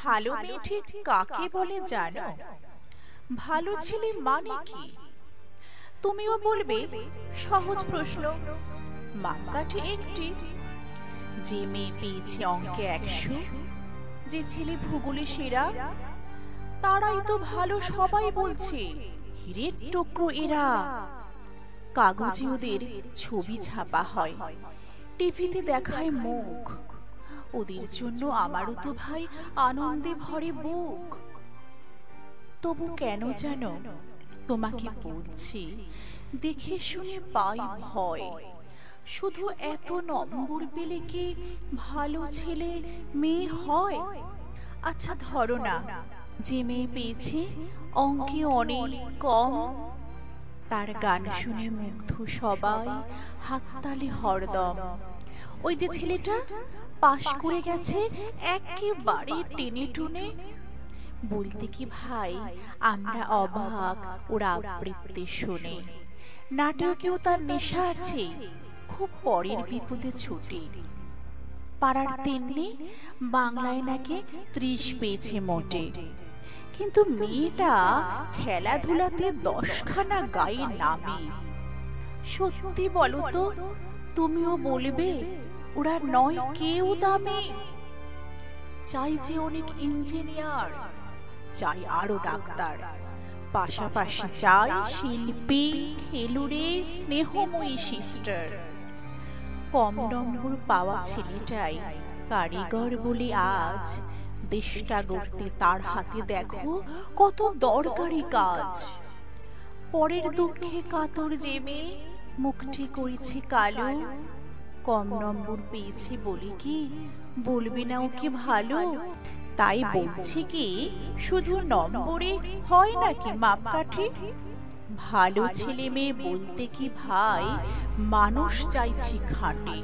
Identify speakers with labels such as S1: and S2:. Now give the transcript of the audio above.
S1: ভালো মেয়ে ঠিক কাকে বলে জানো? ভালো ছেলে মানে কি? তুমিও বলবে সহজ প্রশ্ন, মাপকাঠি একটি। যে মেয়ে পেয়েছে অঙ্কে 100, যে ছেলে ভূগোলে সেরা, তারাই তো ভালো। সবাই বলছে হীরের টুকরো এরা। কাগজে ওদের ছবি ছাপা হয়, টিভিতে দেখায় মুখ। ওদের জন্য আমারও তো ভাই আনন্দে ভরে বুক। তবু কেন জানো তোমাকে বলছি, দেখে শুনে পাই ভয়। শুধু এত নম্বর পেলে কি ভালো ছেলে মেয়ে হয়? আচ্ছা ধরো না, যে মেয়ে পেয়েছে অঙ্কে অনেক কম, তার গান শুনে মুগ্ধ সবাই, হাততালি হরদম। ওই যে ছেলেটা পাশ করে গেছে একেবারে টেনে টুনে, বলতে কি ভাই আমরা অবাক ওর আবৃত্তি শুনে। নাটকেও তার নেশা আছে, খুব পরের বিপদে ছুটে। পাড়ার তেমনি বাংলায় নাকি 30 পেয়েছে মোটে, কিন্তু মেয়েটা খেলাধুলাতে 10খানা গায়ে নামে। সত্যি বলো তো, তুমিও বলবে ওরা নয় কেউ দামি? চাই যে অনেক ইঞ্জিনিয়ার, চাই আরো ডাক্তার, পাশাপাশি চাই শিল্পী, খেলুড়ে, স্নেহময়ী সিস্টার। কম নম্বর পাওয়া ছেলেটাই কারিগর বলে আজ দেশটা গড়তে তার হাতে দেখো কত দরকারি কাজ। পরের দুঃখে কাতর যে মেয়ে মুখটি করেছে কালো, কম নম্বর পেয়েছে বলে কি বলবে না ওকে ভালো? তাই বলছি কি, শুধু নম্বরে হয় নাকি মাপকাঠি? ভালো ছেলে মেয়ে বলতে কি ভাই মানুষ চাইছি খাঁটি।